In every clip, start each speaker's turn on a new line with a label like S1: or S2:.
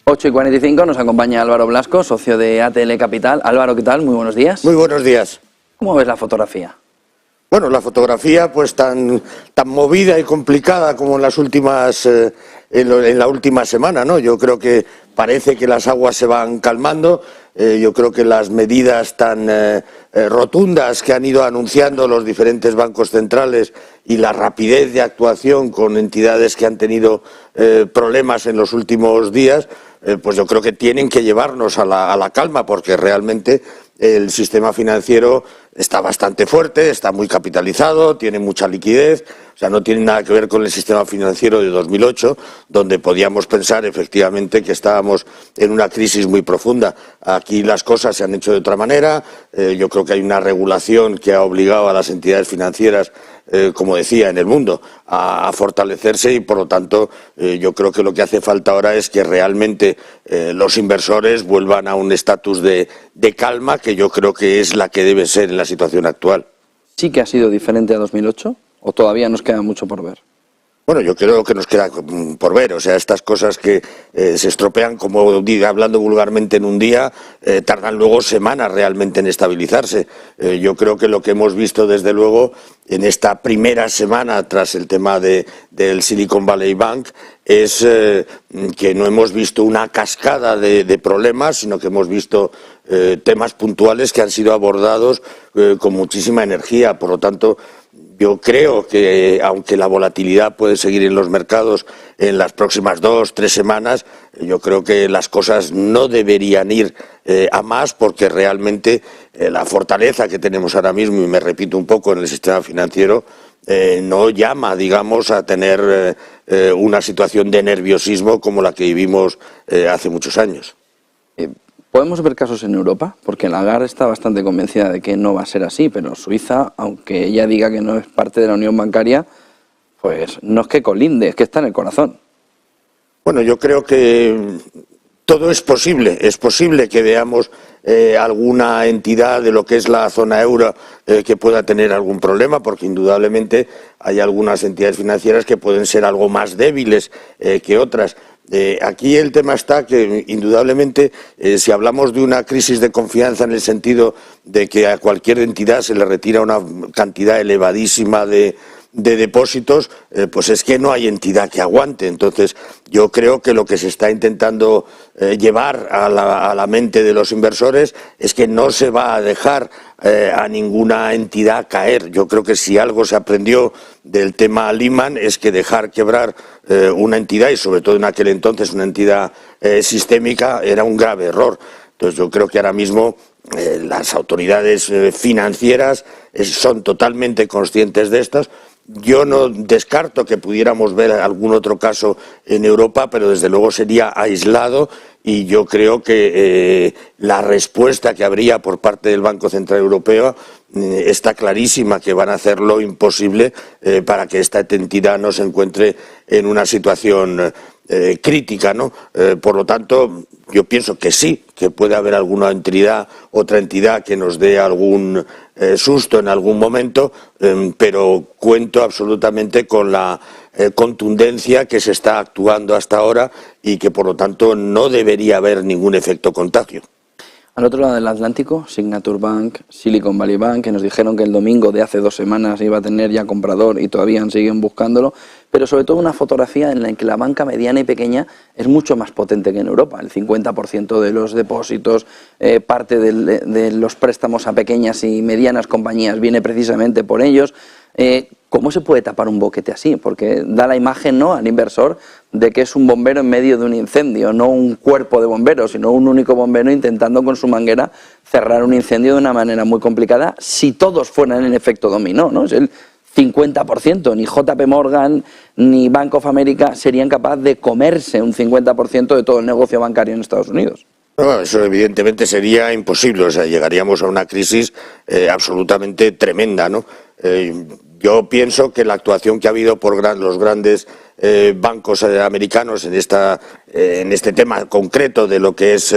S1: 8:45 nos acompaña Álvaro Blasco, socio de ATL Capital. Álvaro, ¿qué tal? Muy buenos días.
S2: Muy buenos días.
S1: ¿Cómo ves la fotografía?
S2: Bueno, la fotografía pues tan movida y complicada como en las últimas en la última semana, ¿no? Yo creo que parece que las aguas se van calmando. Yo creo que las medidas tan rotundas que han ido anunciando los diferentes bancos centrales y la rapidez de actuación con entidades que han tenido problemas en los últimos días, pues yo creo que tienen que llevarnos a la calma, porque realmente el sistema financiero está bastante fuerte, está muy capitalizado, tiene mucha liquidez. O sea, no tiene nada que ver con el sistema financiero de 2008, donde podíamos pensar efectivamente que estábamos en una crisis muy profunda. Aquí las cosas se han hecho de otra manera. Yo creo que hay una regulación que ha obligado a las entidades financieras, como decía, en el mundo, a fortalecerse, y por lo tanto yo creo que lo que hace falta ahora es que realmente los inversores vuelvan a un estatus de calma, que yo creo que es la que debe ser en la situación actual.
S1: ¿Sí que ha sido diferente a 2008 o todavía nos queda mucho por ver?
S2: Bueno, yo creo que nos queda por ver. O sea, estas cosas que se estropean, como hablando vulgarmente, en un día, tardan luego semanas realmente en estabilizarse. Yo creo que lo que hemos visto, desde luego, en esta primera semana tras el tema del Silicon Valley Bank, es que no hemos visto una cascada de problemas, sino que hemos visto temas puntuales que han sido abordados con muchísima energía. Por lo tanto, yo creo que, aunque la volatilidad puede seguir en los mercados en las próximas 2 o 3 semanas, yo creo que las cosas no deberían ir a más, porque realmente la fortaleza que tenemos ahora mismo, y me repito un poco, en el sistema financiero, no llama, digamos, a tener una situación de nerviosismo como la que vivimos hace muchos años.
S1: ¿Podemos ver casos en Europa? Porque Lagarde está bastante convencida de que no va a ser así, pero Suiza, aunque ella diga que no es parte de la unión bancaria, pues no es que colinde, es que está en el corazón.
S2: Bueno, yo creo que todo es posible. Es posible que veamos alguna entidad de lo que es la zona euro que pueda tener algún problema, porque indudablemente hay algunas entidades financieras que pueden ser algo más débiles que otras. Aquí el tema está que, indudablemente, si hablamos de una crisis de confianza, en el sentido de que a cualquier entidad se le retira una cantidad elevadísima de depósitos, pues es que no hay entidad que aguante. Entonces, yo creo que lo que se está intentando llevar a la mente de los inversores es que no se va a dejar a ninguna entidad caer. Yo creo que si algo se aprendió del tema Lehman es que dejar quebrar una entidad, y sobre todo en aquel entonces una entidad sistémica, era un grave error. Entonces, yo creo que ahora mismo las autoridades financieras son totalmente conscientes de estas. Yo no descarto que pudiéramos ver algún otro caso en Europa, pero desde luego sería aislado, y yo creo que la respuesta que habría por parte del Banco Central Europeo está clarísima, que van a hacer lo imposible para que esta entidad no se encuentre en una situación crítica, ¿no? Por lo tanto, yo pienso que sí, que puede haber alguna entidad, otra entidad que nos dé algún susto en algún momento, pero cuento absolutamente con la contundencia que se está actuando hasta ahora, y que por lo tanto no debería haber ningún efecto contagio.
S1: Al otro lado del Atlántico, Signature Bank, Silicon Valley Bank, que nos dijeron que el domingo de hace 2 semanas iba a tener ya comprador y todavía siguen buscándolo, pero sobre todo una fotografía en la que la banca mediana y pequeña es mucho más potente que en Europa. El 50% de los depósitos, parte de los préstamos a pequeñas y medianas compañías viene precisamente por ellos. ¿Cómo se puede tapar un boquete así? Porque da la imagen, ¿no?, al inversor de que es un bombero en medio de un incendio, no un cuerpo de bomberos, sino un único bombero intentando con su manguera cerrar un incendio de una manera muy complicada, si todos fueran en efecto dominó, ¿no? Es el 50%, ni JP Morgan ni Bank of America serían capaces de comerse un 50% de todo el negocio bancario en Estados Unidos.
S2: Bueno, eso evidentemente sería imposible. O sea, llegaríamos a una crisis absolutamente tremenda, ¿no? Yo pienso que la actuación que ha habido por los grandes bancos americanos en este tema concreto de lo que es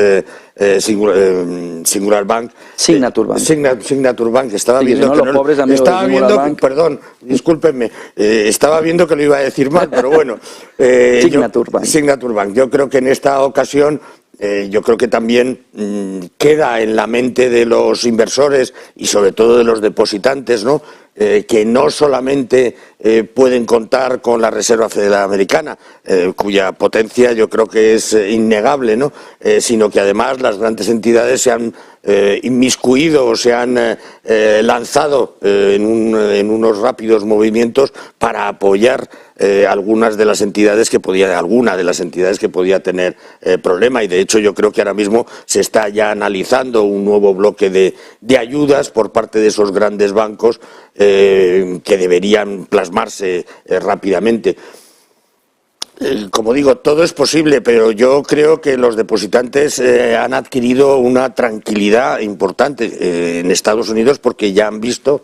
S2: Singular Bank.
S1: Signature Bank.
S2: Signature Bank. Estaba
S1: Sí,
S2: viendo
S1: que no, los pobres amigos de Singular Bank.
S2: Perdón, discúlpenme, estaba viendo que lo iba a decir mal, pero bueno.
S1: Signature Bank.
S2: Signature Bank. Yo creo que en esta ocasión yo creo que también queda en la mente de los inversores y sobre todo de los depositantes, ¿no? Que no solamente pueden contar con la Reserva Federal Americana, cuya potencia yo creo que es innegable, ¿no? Sino que además las grandes entidades se han inmiscuido o se han lanzado en unos rápidos movimientos para apoyar alguna de las entidades que podía tener problema, y de hecho yo creo que ahora mismo se está ya analizando un nuevo bloque de ayudas por parte de esos grandes bancos que deberían plasmarse rápidamente. Como digo, todo es posible, pero yo creo que los depositantes han adquirido una tranquilidad importante en Estados Unidos porque ya han visto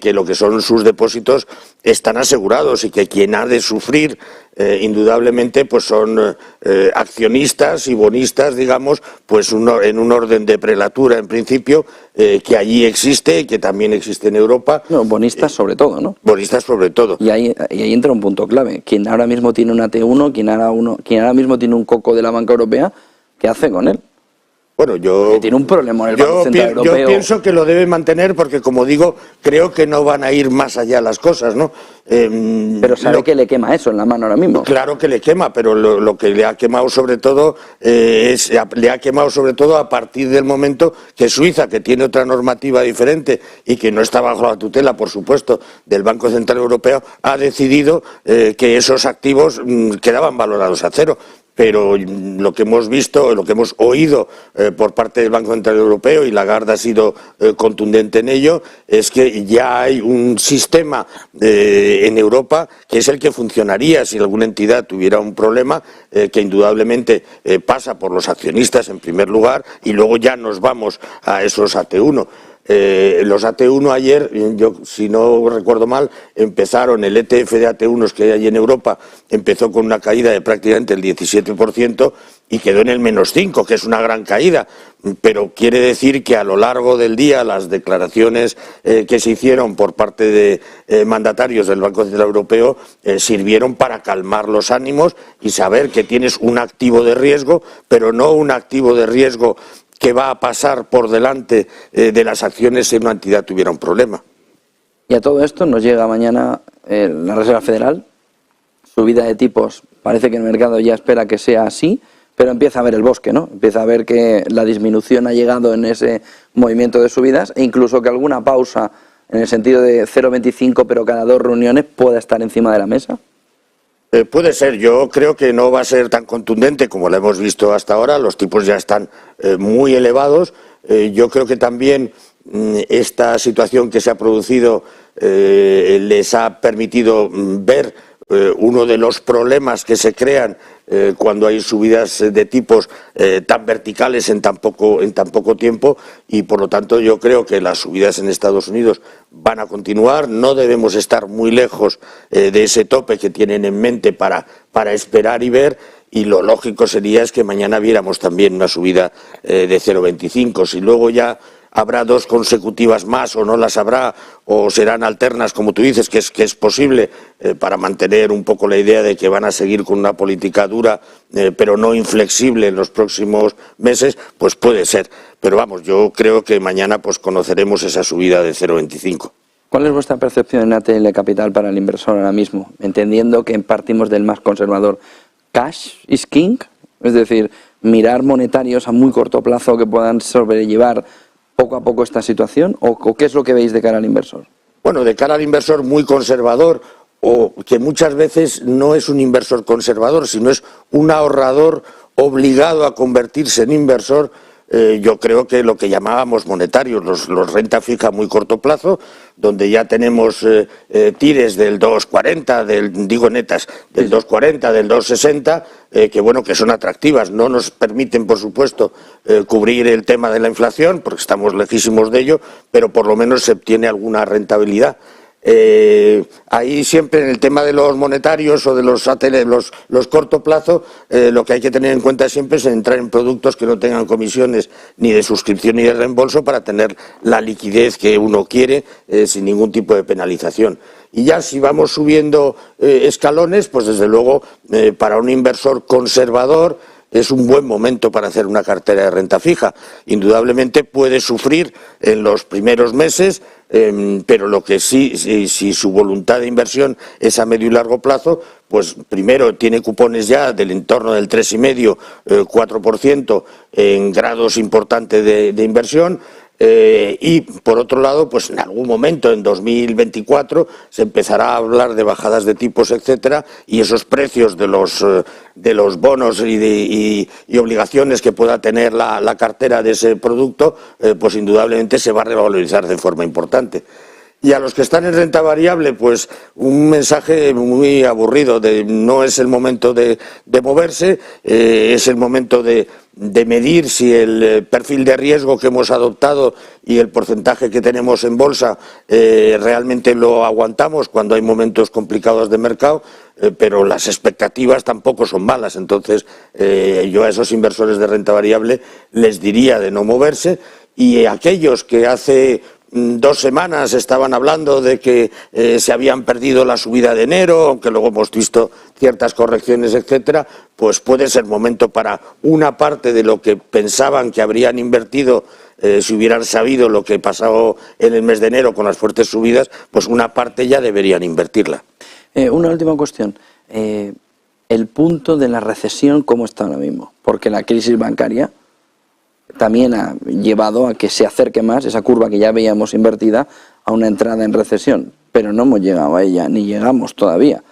S2: que lo que son sus depósitos están asegurados y que quien ha de sufrir indudablemente pues son accionistas y bonistas, digamos, pues en un orden de prelatura en principio que allí existe y que también existe en Europa.
S1: No, bonistas sobre todo, ¿no?
S2: Bonistas sobre todo.
S1: Y ahí entra un punto clave. Quien ahora mismo tiene un AT1, quien ahora mismo tiene un coco de la banca europea, ¿qué hace con él?
S2: Bueno,
S1: que tiene un problema en el Banco Central Europeo.
S2: Yo pienso que lo debe mantener porque, como digo, creo que no van a ir más allá las cosas, ¿no?
S1: Pero sabe que le quema eso en la mano ahora mismo.
S2: Claro que le quema, pero lo que le ha quemado sobre todo a partir del momento que Suiza, que tiene otra normativa diferente y que no está bajo la tutela, por supuesto, del Banco Central Europeo, ha decidido que esos activos quedaban valorados a cero. Pero lo que hemos visto, lo que hemos oído por parte del Banco Central Europeo, y Lagarde ha sido contundente en ello, es que ya hay un sistema en Europa que es el que funcionaría si alguna entidad tuviera un problema, que indudablemente pasa por los accionistas en primer lugar y luego ya nos vamos a esos AT1. Los AT1 ayer, yo si no recuerdo mal, empezaron, el ETF de AT1s que hay allí en Europa empezó con una caída de prácticamente el 17% y quedó en el -5%, que es una gran caída, pero quiere decir que a lo largo del día las declaraciones que se hicieron por parte de mandatarios del Banco Central Europeo sirvieron para calmar los ánimos y saber que tienes un activo de riesgo, pero no un activo de riesgo que va a pasar por delante de las acciones si una entidad tuviera un problema.
S1: Y a todo esto nos llega mañana la Reserva Federal, subida de tipos, parece que el mercado ya espera que sea así, pero empieza a ver el bosque, ¿no? Empieza a ver que la disminución ha llegado en ese movimiento de subidas e incluso que alguna pausa en el sentido de 0,25 pero cada 2 reuniones pueda estar encima de la mesa.
S2: Puede ser, yo creo que no va a ser tan contundente como lo hemos visto hasta ahora, los tipos ya están muy elevados. Yo creo que también esta situación que se ha producido les ha permitido ver uno de los problemas que se crean cuando hay subidas de tipos tan verticales en tan poco tiempo, y por lo tanto yo creo que las subidas en Estados Unidos van a continuar. No debemos estar muy lejos de ese tope que tienen en mente para esperar y ver, y lo lógico sería es que mañana viéramos también una subida de 0,25. Si luego ya habrá 2 consecutivas más o no las habrá, o serán alternas, como tú dices, que es posible, para mantener un poco la idea de que van a seguir con una política dura, pero no inflexible en los próximos meses, pues puede ser. Pero vamos, yo creo que mañana pues conoceremos esa subida de 0,25.
S1: ¿Cuál es vuestra percepción en ATL Capital para el inversor ahora mismo? Entendiendo que partimos del más conservador. ¿Cash is king? Es decir, mirar monetarios a muy corto plazo que puedan sobrellevar poco a poco esta situación, o qué es lo que veis de cara al inversor?
S2: Bueno, de cara al inversor muy conservador, o que muchas veces no es un inversor conservador, sino es un ahorrador obligado a convertirse en inversor, yo creo que lo que llamábamos monetarios, los renta fija a muy corto plazo, donde ya tenemos tires del 2,40, digo netas, del 2,40, del 2,60, que bueno, que son atractivas. No nos permiten, por supuesto, cubrir el tema de la inflación, porque estamos lejísimos de ello, pero por lo menos se obtiene alguna rentabilidad. Ahí siempre en el tema de los monetarios o de los corto plazo, lo que hay que tener en cuenta siempre es entrar en productos que no tengan comisiones ni de suscripción ni de reembolso para tener la liquidez que uno quiere sin ningún tipo de penalización. Y ya si vamos subiendo escalones, pues desde luego para un inversor conservador es un buen momento para hacer una cartera de renta fija. Indudablemente puede sufrir en los primeros meses, pero lo que sí, si su voluntad de inversión es a medio y largo plazo, pues primero tiene cupones ya del entorno del 3,5, 4% en grados importantes de inversión. Y por otro lado, pues en algún momento en 2024 se empezará a hablar de bajadas de tipos, etcétera, y esos precios de los bonos y obligaciones que pueda tener la cartera de ese producto, pues indudablemente se va a revalorizar de forma importante. Y a los que están en renta variable, pues un mensaje muy aburrido de no es el momento de moverse, es el momento de medir si el perfil de riesgo que hemos adoptado y el porcentaje que tenemos en bolsa realmente lo aguantamos cuando hay momentos complicados de mercado, pero las expectativas tampoco son malas. Entonces yo a esos inversores de renta variable les diría de no moverse, y aquellos que hace 2 semanas estaban hablando de que se habían perdido la subida de enero, aunque luego hemos visto ciertas correcciones, etcétera, pues puede ser momento para una parte de lo que pensaban que habrían invertido si hubieran sabido lo que pasó en el mes de enero con las fuertes subidas, pues una parte ya deberían invertirla.
S1: Una última cuestión. El punto de la recesión, ¿cómo está ahora mismo? Porque la crisis bancaria también ha llevado a que se acerque más esa curva que ya veíamos invertida a una entrada en recesión, pero no hemos llegado a ella, ni llegamos todavía.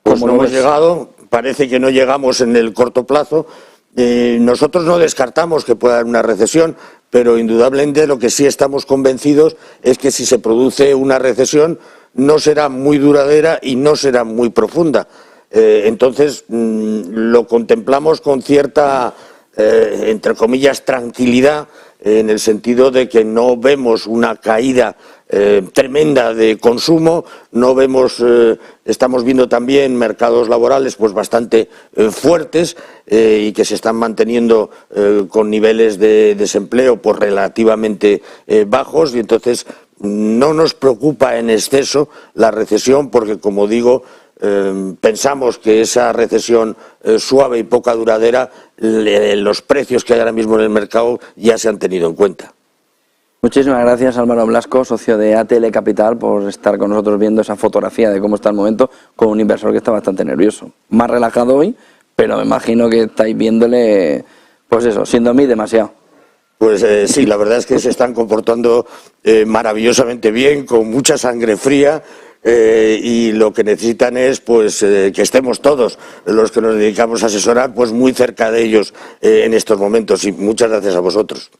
S2: Pues no hemos llegado, parece que no llegamos en el corto plazo. Nosotros no descartamos que pueda haber una recesión, pero indudablemente lo que sí estamos convencidos es que si se produce una recesión no será muy duradera y no será muy profunda. Entonces lo contemplamos con cierta entre comillas, tranquilidad, en el sentido de que no vemos una caída tremenda de consumo, no vemos, estamos viendo también mercados laborales pues bastante fuertes y que se están manteniendo con niveles de desempleo pues relativamente bajos, y entonces no nos preocupa en exceso la recesión, porque como digo, pensamos que esa recesión suave y poca duradera, los precios que hay ahora mismo en el mercado ya se han tenido en cuenta.
S1: Muchísimas gracias, Álvaro Blasco, socio de ATL Capital, por estar con nosotros viendo esa fotografía de cómo está el momento con un inversor que está bastante nervioso. Más relajado hoy, pero me imagino que estáis viéndole, pues eso, sin dormir demasiado.
S2: Pues sí, la verdad es que se están comportando maravillosamente bien, con mucha sangre fría. Y lo que necesitan es pues que estemos todos los que nos dedicamos a asesorar pues muy cerca de ellos en estos momentos, y muchas gracias a vosotros.